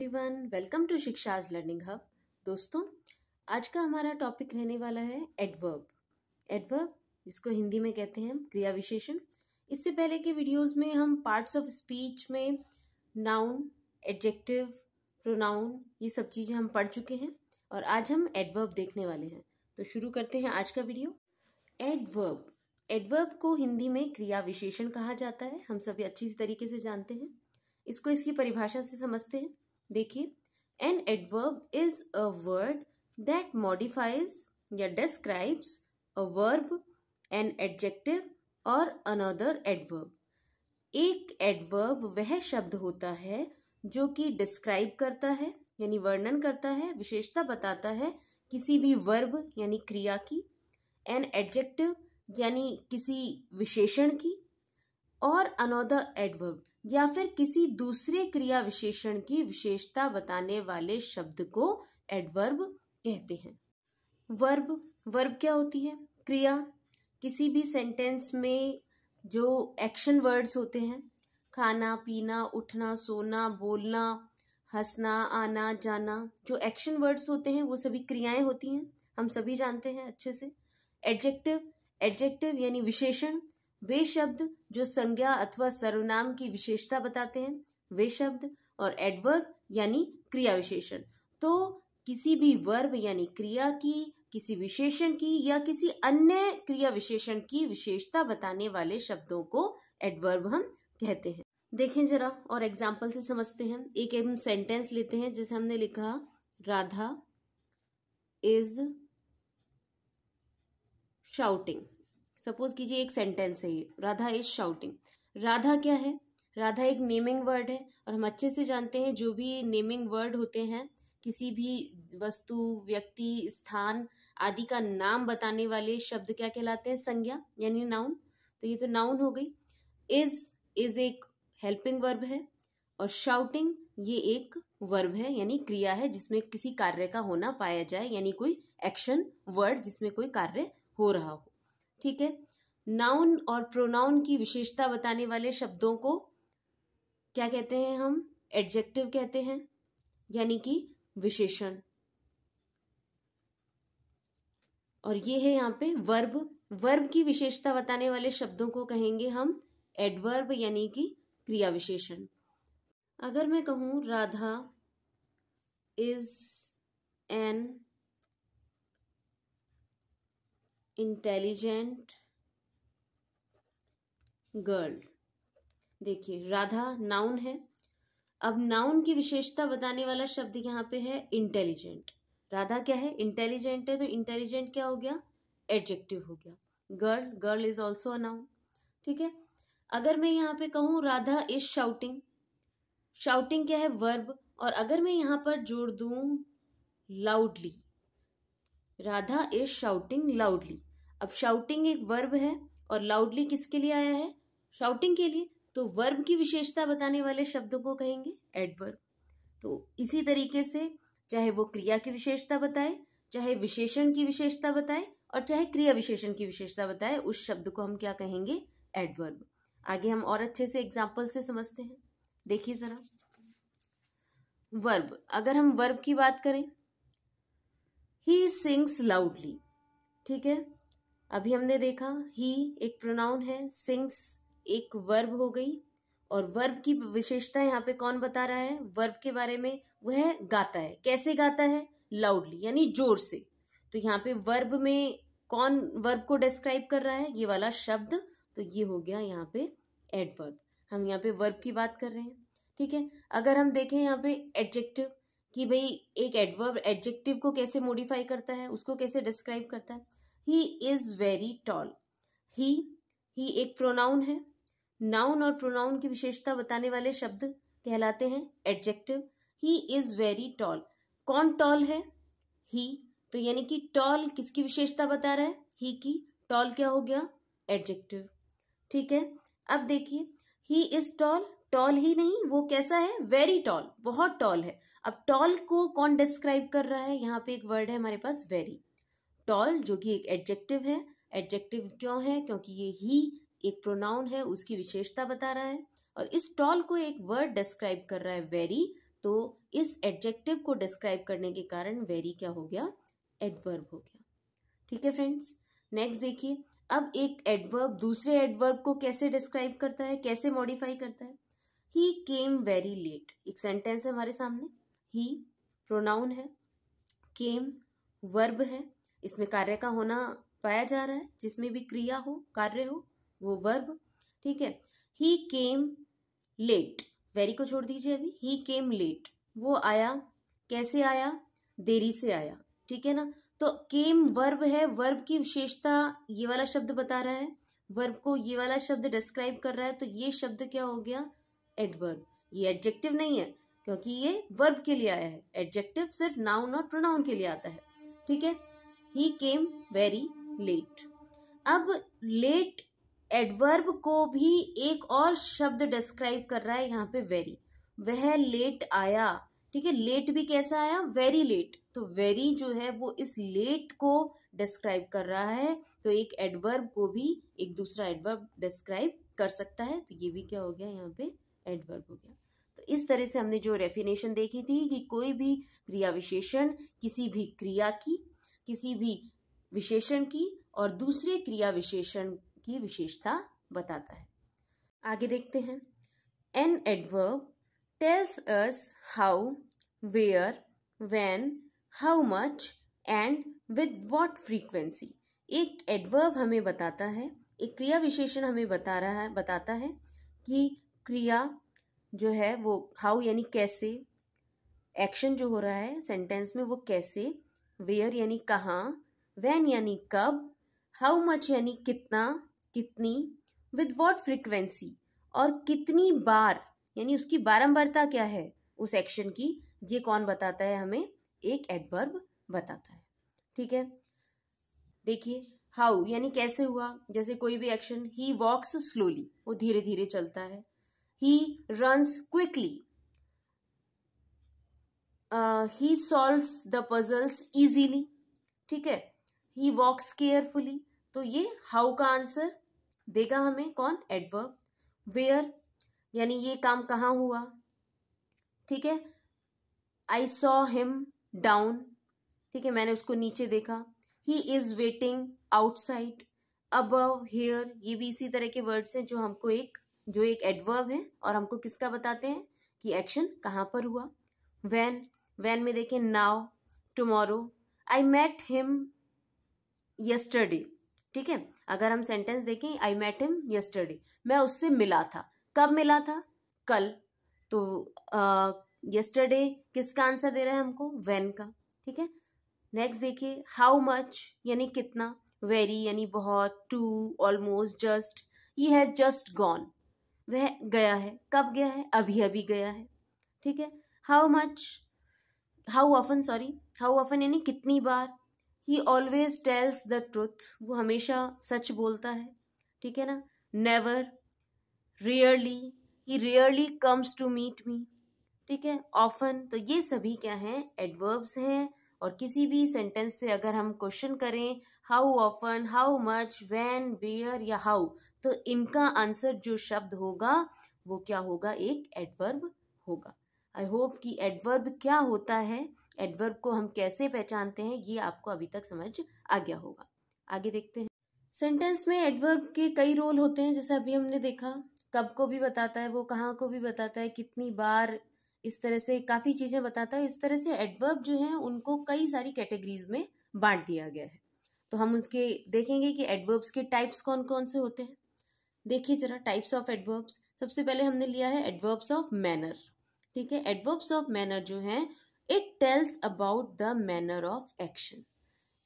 Everyone, welcome to Shiksha's learning hub. दोस्तों, आज का हमारा टॉपिक रहने वाला है एडवर्ब। एडवर्ब जिसको हिंदी में कहते हैं क्रिया विशेषण। इससे पहले के वीडियोस में हम पार्ट्स ऑफ स्पीच में नाउन, एडजेक्टिव, प्रोनाउन ये सब चीज़ें हम पढ़ चुके हैं और आज हम एडवर्ब देखने वाले हैं। तो शुरू करते हैं आज का वीडियो। एडवर्ब, एडवर्ब को हिंदी में क्रिया विशेषण कहा जाता है। हम सभी अच्छी तरीके से जानते हैं इसको। इसकी परिभाषा से समझते हैं। देखिए, an adverb is a word that modifies या describes a verb, an adjective और अनदर एडवर्ब। एक एडवर्ब वह शब्द होता है जो कि डिस्क्राइब करता है यानी वर्णन करता है, विशेषता बताता है किसी भी वर्ब यानी क्रिया की, एन एडजेक्टिव यानी किसी विशेषण की, और अनदर एडवर्ब या फिर किसी दूसरे क्रिया विशेषण की विशेषता बताने वाले शब्द को एडवर्ब कहते हैं। वर्ब क्या होती है? क्रिया। किसी भी सेंटेंस में जो एक्शन वर्ड्स होते हैं, खाना, पीना, उठना, सोना, बोलना, हंसना, आना, जाना, जो एक्शन वर्ड्स होते हैं वो सभी क्रियाएं होती हैं। हम सभी जानते हैं अच्छे से। एडजेक्टिव यानी विशेषण, वे शब्द जो संज्ञा अथवा सर्वनाम की विशेषता बताते हैं वे शब्द। और एडवर्ब यानी क्रिया विशेषण। तो किसी भी वर्ब यानी क्रिया की, किसी विशेषण की या किसी अन्य क्रिया विशेषण की विशेषता बताने वाले शब्दों को एडवर्ब हम कहते हैं। देखें जरा और एग्जाम्पल से समझते हैं। एक हम सेंटेंस लेते हैं जैसे हमने लिखा, राधा इज शाउटिंग। सपोज कीजिए एक सेंटेंस है ये, राधा इज शाउटिंग। राधा क्या है? राधा एक नेमिंग वर्ड है और हम अच्छे से जानते हैं जो भी नेमिंग वर्ड होते हैं किसी भी वस्तु, व्यक्ति, स्थान आदि का नाम बताने वाले शब्द क्या कहलाते हैं? संज्ञा यानी नाउन। तो ये तो नाउन हो गई। इज एक हेल्पिंग वर्ब है और शाउटिंग ये एक वर्ब है यानी क्रिया है जिसमें किसी कार्य का होना पाया जाए, यानी कोई एक्शन वर्ड जिसमें कोई कार्य हो रहा हो। ठीक है। नाउन और प्रोनाउन की विशेषता बताने वाले शब्दों को क्या कहते हैं? हम एडजेक्टिव कहते हैं यानी कि विशेषण। और ये है यहाँ पे वर्ब की विशेषता बताने वाले शब्दों को कहेंगे हम एडवर्ब यानी कि क्रिया विशेषण। अगर मैं कहूँ Radha is an intelligent girl. देखिए, राधा नाउन है। अब नाउन की विशेषता बताने वाला शब्द यहाँ पे है इंटेलिजेंट। राधा क्या है? इंटेलिजेंट है, तो इंटेलिजेंट क्या हो गया? एडजेक्टिव हो गया। Girl is also a noun. ठीक है। अगर मैं यहाँ पे कहूँ राधा इज शाउटिंग, शाउटिंग क्या है? वर्ब। और अगर मैं यहाँ पर जोड़ दूं loudly, Radha is shouting loudly. अब शाउटिंग एक वर्ब है और लाउडली किसके लिए आया है? शाउटिंग के लिए। तो वर्ब की विशेषता बताने वाले शब्दों को कहेंगे एडवर्ब। तो इसी तरीके से चाहे वो क्रिया की विशेषता बताए, चाहे विशेषण की विशेषता बताए और चाहे क्रिया विशेषण की विशेषता बताए, उस शब्द को हम क्या कहेंगे? एडवर्ब। आगे हम और अच्छे से एग्जाम्पल से समझते हैं। देखिए जरा, वर्ब। अगर हम वर्ब की बात करें, ही सिंग्स लाउडली। ठीक है। अभी हमने देखा ही एक प्रोनाउन है, सिंग्स एक वर्ब हो गई। और वर्ब की विशेषता यहाँ पे कौन बता रहा है वर्ब के बारे में? वह गाता है। कैसे गाता है? लाउडली यानी जोर से। तो यहाँ पे वर्ब में कौन वर्ब को डिस्क्राइब कर रहा है? ये वाला शब्द। तो ये हो गया यहाँ पे एडवर्ब। हम यहाँ पे वर्ब की बात कर रहे हैं। ठीक है। अगर हम देखें यहाँ पे एडजेक्टिव कि भाई एक एडवर्ब एडजेक्टिव को कैसे मॉडिफाई करता है, उसको कैसे डिस्क्राइब करता है। He is very tall. He एक प्रोनाउन है। नाउन और प्रोनाउन की विशेषता बताने वाले शब्द कहलाते हैं adjective. He is very toll. कौन टॉल है? ही। तो यानी कि टॉल किसकी विशेषता बता रहा है? ही की। टॉल क्या हो गया? एडजेक्टिव। ठीक है। अब देखिए, ही इज टॉल, टॉल ही नहीं, वो कैसा है? वेरी टॉल, बहुत टॉल है। अब टॉल को कौन डिस्क्राइब कर रहा है? यहाँ पे एक वर्ड है हमारे पास वेरी। टॉल जो कि एक एडजेक्टिव है। एडजेक्टिव क्यों है? क्योंकि ये ही एक प्रोनाउन है, उसकी विशेषता बता रहा है। और इस टॉल को एक वर्ड डिस्क्राइब कर रहा है वेरी, तो इस एडजेक्टिव को डिस्क्राइब करने के कारण वेरी क्या हो गया, एडवर्ब हो गया। ठीक है फ्रेंड्स, नेक्स्ट देखिए, अब एक एडवर्ब दूसरे एडवर्ब को कैसे डिस्क्राइब करता है, कैसे मॉडिफाई करता है। ही केम वेरी लेट, एक सेंटेंस है हमारे सामने, ही प्रोनाउन है, केम वर्ब है, इसमें कार्य का होना पाया जा रहा है, जिसमें भी क्रिया हो, कार्य हो, वो वर्ब। ठीक है, ही केम लेट, वेरी को छोड़ दीजिए अभी, ही केम लेट, वो आया, कैसे आया, देरी से आया। ठीक है ना, तो केम वर्ब है, वर्ब की विशेषता ये वाला शब्द बता रहा है, वर्ब को ये वाला शब्द डिस्क्राइब कर रहा है, तो ये शब्द क्या हो गया, एडवर्ब। ये एडजेक्टिव नहीं है क्योंकि ये वर्ब के लिए आया है, एडजेक्टिव सिर्फ नाउन और प्रोनाउन के लिए आता है। ठीक है, ही केम वेरी लेट। अब लेट एडवर्ब को भी एक और शब्द डिस्क्राइब कर रहा है यहाँ पे, वेरी, वह लेट आया। ठीक है, लेट भी कैसा आया, वेरी लेट, तो वेरी जो है वो इस लेट को डिस्क्राइब कर रहा है, तो एक एडवर्ब को भी एक दूसरा एडवर्ब डिस्क्राइब कर सकता है, तो ये भी क्या हो गया, यहाँ पे एडवर्ब हो गया। तो इस तरह से हमने जो डेफिनेशन देखी थी कि कोई भी क्रिया विशेषण किसी भी क्रिया की, किसी भी विशेषण की और दूसरे क्रिया विशेषण की विशेषता बताता है। आगे देखते हैं, an adverb tells us how, where, when, how much and with what frequency. एक एडवर्ब हमें बताता है, एक क्रिया विशेषण हमें बताता है कि क्रिया जो है वो हाउ यानी कैसे, एक्शन जो हो रहा है सेंटेंस में वो कैसे, वेयर यानी कहाँ, व्हेन यानी कब, हाउ मच यानी कितना, कितनी, विद व्हाट फ्रीक्वेंसी और कितनी बार यानी उसकी बारंबारता क्या है उस एक्शन की, ये कौन बताता है हमें, एक एडवर्ब बताता है। ठीक है, देखिए हाउ यानी कैसे हुआ, जैसे कोई भी एक्शन, ही वॉक्स स्लोली, वो धीरे धीरे चलता है, he runs quickly, he solves the puzzles easily. ठीक है, ही वॉक्स केयरफुली, तो ये हाउ का आंसर देगा हमें कौन, एडवर्ब। वेयर यानी ये काम कहाँ हुआ। ठीक है, आई सॉ हिम डाउन, ठीक है, मैंने उसको नीचे देखा, he is waiting outside, above, here, ये भी इसी तरह के वर्ड्स हैं जो हमको जो एक एडवर्ब है और हमको किसका बताते हैं कि एक्शन कहाँ पर हुआ। व्हेन में देखें, now, tomorrow, I met him yesterday. ठीक है, अगर हम सेंटेंस देखें, आई मेट हिम यस्टरडे, मैं उससे मिला था, कब मिला था, कल, तो यस्टरडे किसका आंसर दे रहा है हमको, व्हेन का। ठीक है, नेक्स्ट देखिए, हाउ मच यानी कितना, वेरी यानी बहुत, too, almost, just, he has just gone, वह गया है, कब गया है, अभी अभी गया है। ठीक है, हाउ ऑफन यानी कितनी बार, he always tells the truth, वो हमेशा सच बोलता है। ठीक है ना, never, rarely, he rarely comes to meet me. ठीक है, ऑफन, तो ये सभी क्या हैं, एडवर्ब्स हैं। और किसी भी सेंटेंस से अगर हम क्वेश्चन करें, how often, how much, when, where या हाउ, तो इनका आंसर जो शब्द होगा वो क्या होगा, एक एडवर्ब होगा। आई होप कि एडवर्ब क्या होता है, एडवर्ब को हम कैसे पहचानते हैं, ये आपको अभी तक समझ आ गया होगा। आगे देखते हैं, सेंटेंस में एडवर्ब के कई रोल होते हैं, जैसे अभी हमने देखा, कब को भी बताता है, वो कहाँ को भी बताता है, कितनी बार, इस तरह से काफ़ी चीज़ें बताता है। इस तरह से एडवर्ब जो हैं उनको कई सारी कैटेगरीज में बांट दिया गया है। तो हम उसके देखेंगे कि एडवर्ब्स के टाइप्स कौन कौन से होते हैं। देखिए जरा, टाइप्स ऑफ एडवर्ब्स, सबसे पहले हमने लिया है एडवर्ब्स ऑफ मैनर। ठीक है, एडवर्ब्स ऑफ मैनर जो है, it tells about the manner of action.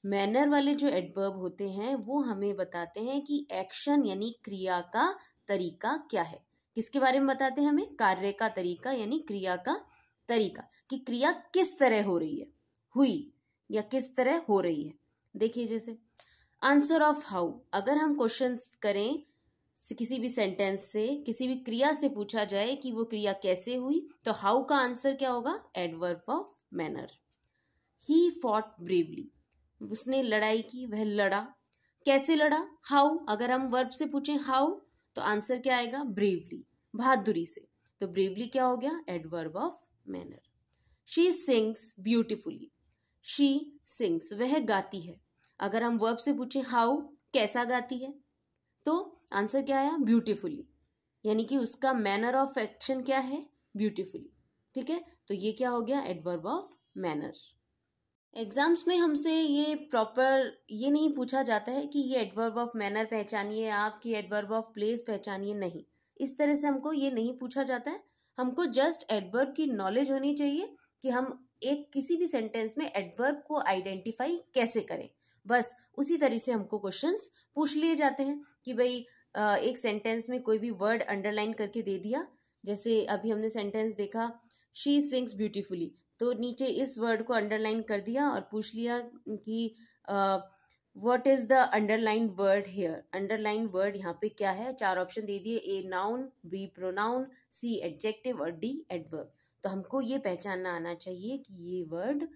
Manner वाले जो एडवर्ब होते हैं वो हमें बताते हैं कि एक्शन यानी क्रिया का तरीका क्या है। किसके बारे में बताते हैं हमें, कार्य का तरीका यानी क्रिया का तरीका, कि क्रिया किस तरह हो रही है, हुई या किस तरह हो रही है। देखिए जैसे आंसर ऑफ हाउ, अगर हम क्वेश्चन करें किसी भी सेंटेंस से, किसी भी क्रिया से पूछा जाए कि वो क्रिया कैसे हुई, तो हाउ का आंसर क्या होगा, adverb of manner. He fought bravely, उसने लड़ाई की, वह लड़ा, कैसे लड़ा, हाउ, अगर हम वर्ब से पूछें हाउ, तो आंसर क्या आएगा, ब्रेवली, बहादुरी से, तो ब्रेवली क्या हो गया, adverb of manner. She sings beautifully, she sings वह गाती है। अगर हम वर्ब से पूछे हाउ कैसा गाती है, तो आंसर क्या आया, ब्यूटिफुली, यानी कि उसका मैनर ऑफ एक्शन क्या है, ब्यूटिफुली। ठीक है, तो ये क्या हो गया, एडवर्ब ऑफ मैनर। एग्जाम्स में हमसे ये प्रॉपर ये नहीं पूछा जाता है कि ये एडवर्ब ऑफ मैनर पहचानिए आप, कि एडवर्ब ऑफ प्लेस पहचानिए, नहीं, इस तरह से हमको ये नहीं पूछा जाता है। हमको जस्ट एडवर्ब की नॉलेज होनी चाहिए कि हम एक किसी भी सेंटेंस में एडवर्ब को आइडेंटिफाई कैसे करें, बस उसी तरह से हमको क्वेश्चंस पूछ लिए जाते हैं कि भाई एक सेंटेंस में कोई भी वर्ड अंडरलाइन करके दे दिया, जैसे अभी हमने सेंटेंस देखा शी सिंग्स ब्यूटीफुली, तो नीचे इस वर्ड को अंडरलाइन कर दिया और पूछ लिया कि what is the underline word here. Underline word यहाँ पे क्या है, 4 ऑप्शन दे दिए, A noun, B pronoun, C adjective और डी एडवर्ब। तो हमको ये पहचानना आना चाहिए कि ये वर्ड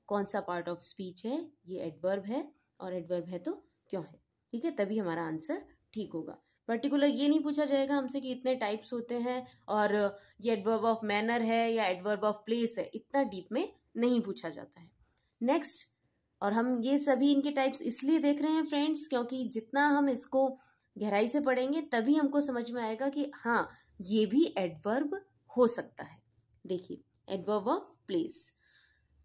कौन सा पार्ट ऑफ स्पीच है, ये एडवर्ब है, और एडवर्ब है तो क्यों है। ठीक है, तभी हमारा आंसर ठीक होगा। पर्टिकुलर ये नहीं पूछा जाएगा हमसे कि इतने टाइप्स होते हैं और ये एडवर्ब ऑफ मैनर है या एडवर्ब ऑफ प्लेस है, इतना डीप में नहीं पूछा जाता है। नेक्स्ट, और हम ये सभी इनके टाइप्स इसलिए देख रहे हैं फ्रेंड्स, क्योंकि जितना हम इसको गहराई से पढ़ेंगे तभी हमको समझ में आएगा कि हाँ ये भी एडवर्ब हो सकता है। देखिए, एडवर्ब ऑफ प्लेस,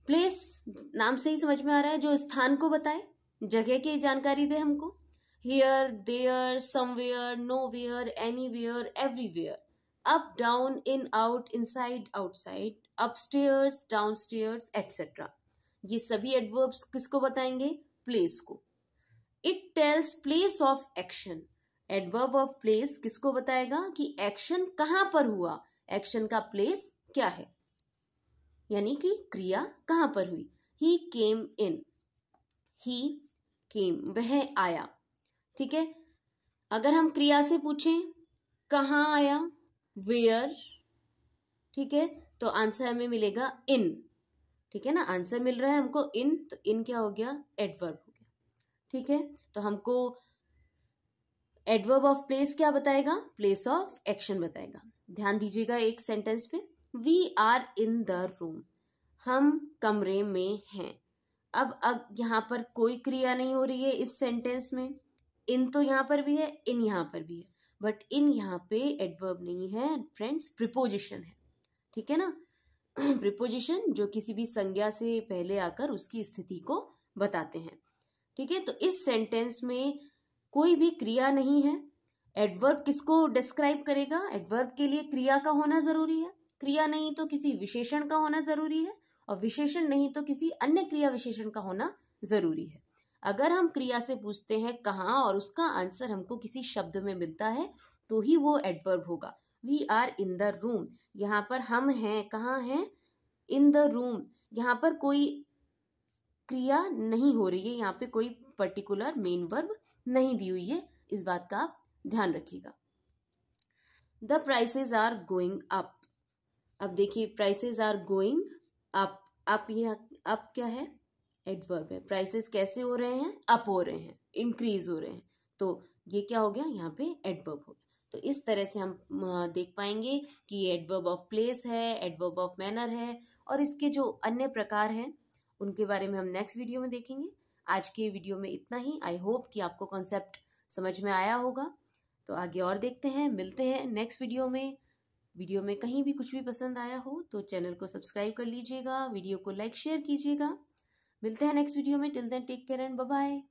प्लेस नाम से ही समझ में आ रहा है, जो स्थान को बताए, जगह की जानकारी दे हमको। Here, there, somewhere, nowhere, anywhere, everywhere. Up, down, in, out, inside, outside, upstairs, downstairs, etc. ये सभी एडवर्ब्स किसको बताएंगे, प्लेस को। It tells place of action. Adverb of place किसको बताएगा कि एक्शन कहाँ पर हुआ, एक्शन का प्लेस क्या है, यानी कि क्रिया कहाँ पर हुई। He came in, he came वह आया। ठीक है, अगर हम क्रिया से पूछें कहाँ आया, वेयर, ठीक है, तो आंसर हमें मिलेगा इन। ठीक है ना, आंसर मिल रहा है हमको इन, तो इन क्या हो गया, एडवर्ब हो गया। ठीक है, तो हमको एडवर्ब ऑफ प्लेस क्या बताएगा, प्लेस ऑफ एक्शन बताएगा। ध्यान दीजिएगा एक सेंटेंस पे, we are in the room, हम कमरे में हैं। अब यहाँ पर कोई क्रिया नहीं हो रही है इस सेंटेंस में, इन तो यहाँ पर भी है, इन यहाँ पर भी है, बट इन यहाँ पे एडवर्ब नहीं है फ्रेंड्स, प्रीपोजिशन है। ठीक है ना, प्रीपोजिशन जो किसी भी संज्ञा से पहले आकर उसकी स्थिति को बताते हैं। ठीक है, तो इस सेंटेंस में कोई भी क्रिया नहीं है। एडवर्ब किसको डिस्क्राइब करेगा, एडवर्ब के लिए क्रिया का होना जरूरी है, क्रिया नहीं तो किसी विशेषण का होना जरूरी है, और विशेषण नहीं तो किसी अन्य क्रिया विशेषण का होना जरूरी है। अगर हम क्रिया से पूछते हैं कहाँ और उसका आंसर हमको किसी शब्द में मिलता है तो ही वो एडवर्ब होगा। We are in the room, यहाँ पर हम हैं, कहाँ हैं, इन द रूम, यहाँ पर कोई क्रिया नहीं हो रही है, यहाँ पे कोई पर्टिकुलर मेन वर्ब नहीं दी हुई है, इस बात का आप ध्यान रखिएगा। The prices are going up, अब देखिए प्राइसेस आर गोइंग अप ये अप क्या है, एडवर्ब है। प्राइसेस कैसे हो रहे हैं, अप हो रहे हैं, इंक्रीज हो रहे हैं, तो ये क्या हो गया, यहाँ पे एडवर्ब हो गया। तो इस तरह से हम देख पाएंगे कि ये एडवर्ब ऑफ प्लेस है, एडवर्ब ऑफ मैनर है, और इसके जो अन्य प्रकार हैं उनके बारे में हम नेक्स्ट वीडियो में देखेंगे। आज के वीडियो में इतना ही। आई होप कि आपको कॉन्सेप्ट समझ में आया होगा। तो आगे और देखते हैं, मिलते हैं नेक्स्ट वीडियो में। वीडियो में कहीं भी कुछ भी पसंद आया हो तो चैनल को सब्सक्राइब कर लीजिएगा, वीडियो को लाइक शेयर कीजिएगा। मिलते हैं नेक्स्ट वीडियो में। Till then take care and bye bye.